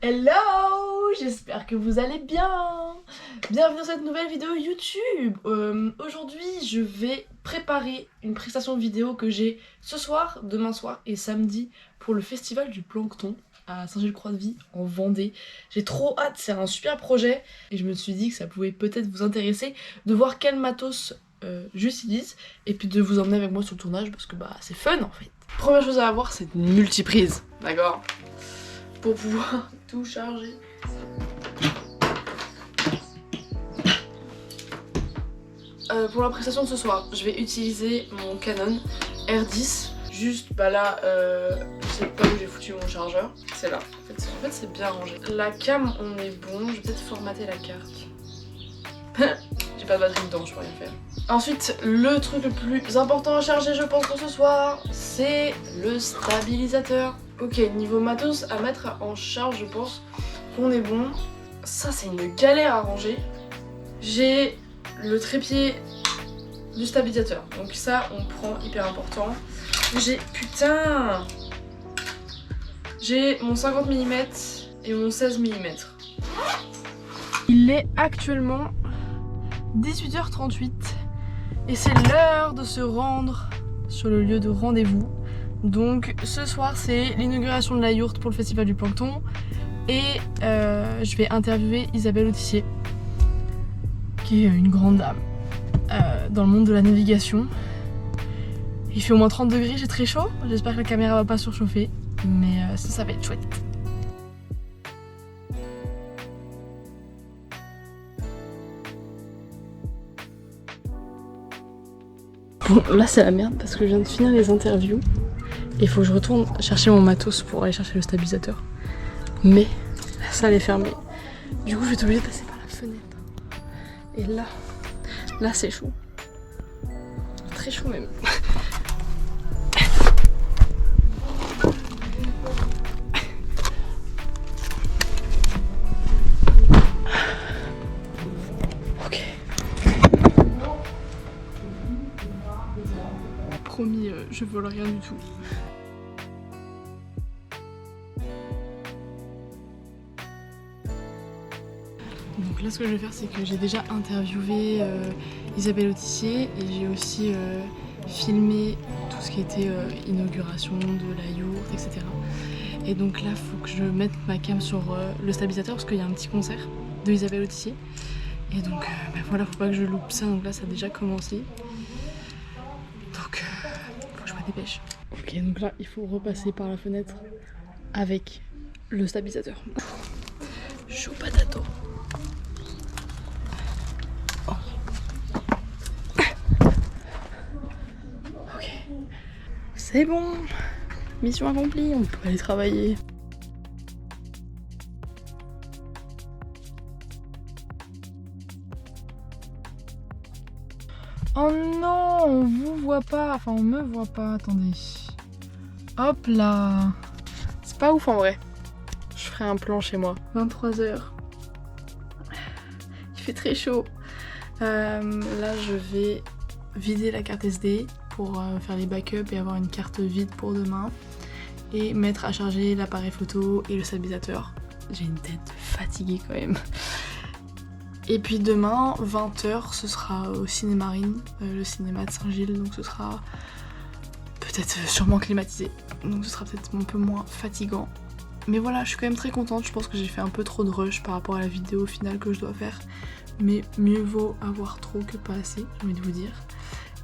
Hello, j'espère que vous allez bien. Bienvenue dans cette nouvelle vidéo YouTube. Aujourd'hui, je vais préparer une prestation vidéo que j'ai ce soir, demain soir et samedi pour le festival du Plancton à Saint-Gilles-Croix-de-Vie en Vendée. J'ai trop hâte, c'est un super projet et je me suis dit que ça pouvait peut-être vous intéresser de voir quel matos j'utilise et puis de vous emmener avec moi sur le tournage parce que bah c'est fun en fait. Première chose à avoir, c'est une multiprise, d'accord ? Pour pouvoir tout charger. Pour la prestation de ce soir, je vais utiliser mon Canon R10. Juste bah là, je sais pas où j'ai foutu mon chargeur. C'est là. En fait c'est bien rangé. La cam, on est bon. Je vais peut-être formater la carte. J'ai pas de batterie dedans, je peux rien faire. Ensuite, le truc le plus important à charger, je pense, pour ce soir, c'est le stabilisateur. Ok, niveau matos à mettre en charge, je pense qu'on est bon. Ça, c'est une galère à ranger. J'ai le trépied du stabilisateur. Donc ça, on prend, hyper important. Putain, j'ai mon 50 mm et mon 16 mm. Il est actuellement 18h38 et c'est l'heure de se rendre sur le lieu de rendez-vous. Donc ce soir c'est l'inauguration de la yourte pour le festival du Plancton et je vais interviewer Isabelle Autissier qui est une grande dame dans le monde de la navigation. Il fait au moins 30 degrés, j'ai très chaud, j'espère que la caméra va pas surchauffer mais ça va être chouette. Bon, là c'est la merde parce que je viens de finir les interviews et il faut que je retourne chercher mon matos pour aller chercher le stabilisateur. Mais la salle est fermée. Du coup je vais être obligée de passer par la fenêtre. Et là c'est chaud. Très chaud même. Ok. Promis, je vole rien du tout. Donc là ce que je vais faire c'est que j'ai déjà interviewé Isabelle Autissier et j'ai aussi filmé tout ce qui était inauguration de la yourte, etc. Et donc là faut que je mette ma cam sur le stabilisateur parce qu'il y a un petit concert de Isabelle Autissier. Et donc bah voilà, faut pas que je loupe ça, donc là ça a déjà commencé. Donc faut que je me dépêche. Ok, donc là il faut repasser par la fenêtre avec le stabilisateur. Chaud patato. C'est bon, mission accomplie, on peut aller travailler. Oh non, on vous voit pas, enfin on me voit pas, attendez. Hop là. C'est pas ouf en vrai. Je ferai un plan chez moi. 23h. Il fait très chaud. Là je vais vider la carte SD pour faire les backups et avoir une carte vide pour demain et mettre à charger l'appareil photo et le stabilisateur. J'ai une tête fatiguée quand même. Et puis demain 20h ce sera au Cinémarine, le cinéma de Saint-Gilles, donc ce sera peut-être sûrement climatisé, donc ce sera peut-être un peu moins fatigant. Mais voilà, je suis quand même très contente, je pense que j'ai fait un peu trop de rush par rapport à la vidéo finale que je dois faire. Mais mieux vaut avoir trop que pas assez, j'ai envie de vous dire.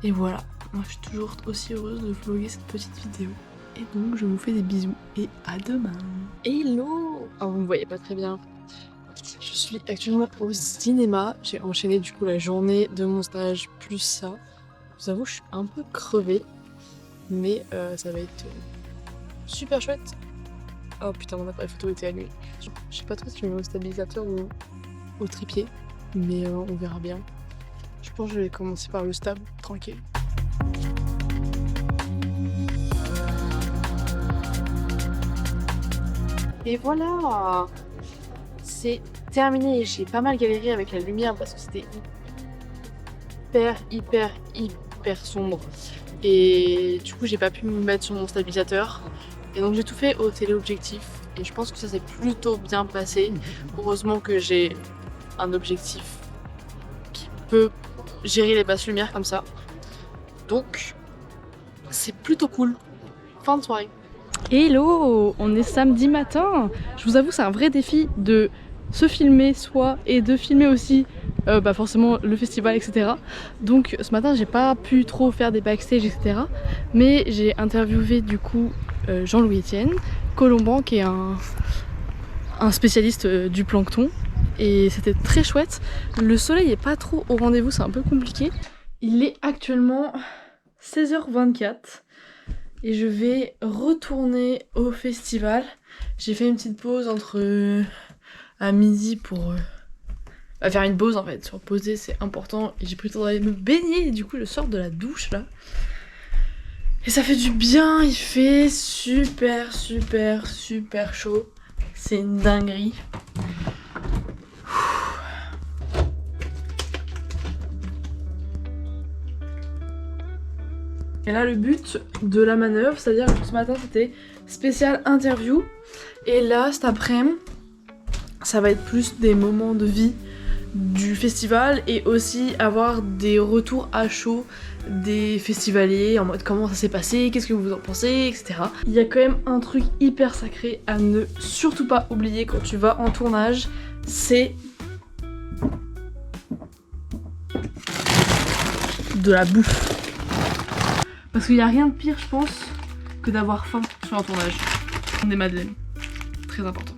Et voilà, moi je suis toujours aussi heureuse de vlogger cette petite vidéo. Et donc je vous fais des bisous et à demain. Hello! Oh, vous me voyez pas très bien. Je suis actuellement au cinéma. J'ai enchaîné du coup la journée de mon stage plus ça. Je vous avoue, je suis un peu crevée. Mais ça va être super chouette. Oh putain, mon appareil photo était allumé. Je sais pas trop si je mets au stabilisateur ou au trépied. Mais on verra bien. Je pense que je vais commencer par le stab, tranquille. Et voilà, c'est terminé. J'ai pas mal galéré avec la lumière parce que c'était hyper sombre. Et du coup j'ai pas pu me mettre sur mon stabilisateur. Et donc j'ai tout fait au téléobjectif. et je pense que ça s'est plutôt bien passé. Heureusement que j'ai un objectif qui peut gérer les basses lumières comme ça. Donc c'est plutôt cool. Fin de soirée. Hello, on est samedi matin. Je vous avoue, c'est un vrai défi de se filmer soi et de filmer aussi forcément le festival, etc. Donc ce matin, j'ai pas pu trop faire des backstage, etc. Mais j'ai interviewé du coup Jean-Louis Etienne, Colomban, qui est un spécialiste du plancton. Et c'était très chouette. Le soleil est pas trop au rendez-vous, c'est un peu compliqué. Il est actuellement 16h24. Et je vais retourner au festival. J'ai fait une petite pause entre à midi pour faire une pause en fait. Se reposer, c'est important. Et j'ai pris le temps d'aller me baigner. Et du coup, je sors de la douche là. Et ça fait du bien. Il fait super chaud. C'est une dinguerie. Et là, le but de la manœuvre, c'est-à-dire que ce matin c'était spécial interview, et là cet après-midi, ça va être plus des moments de vie du festival et aussi avoir des retours à chaud des festivaliers en mode comment ça s'est passé, qu'est-ce que vous en pensez, etc. Il y a quand même un truc hyper sacré à ne surtout pas oublier quand tu vas en tournage, c'est de la bouffe. Parce qu'il n'y a rien de pire, je pense, que d'avoir faim sur un tournage. Des madeleines. Très important.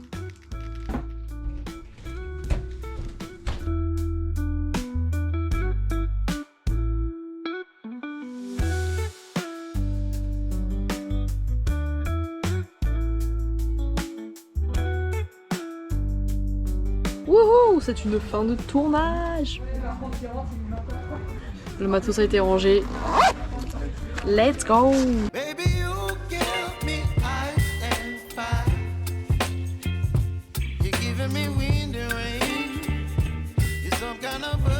Wouhou, c'est une fin de tournage. Le matos a été rangé. Let's go! Baby, you give me ice and fire. You're giving me wind and rain. You're some kind of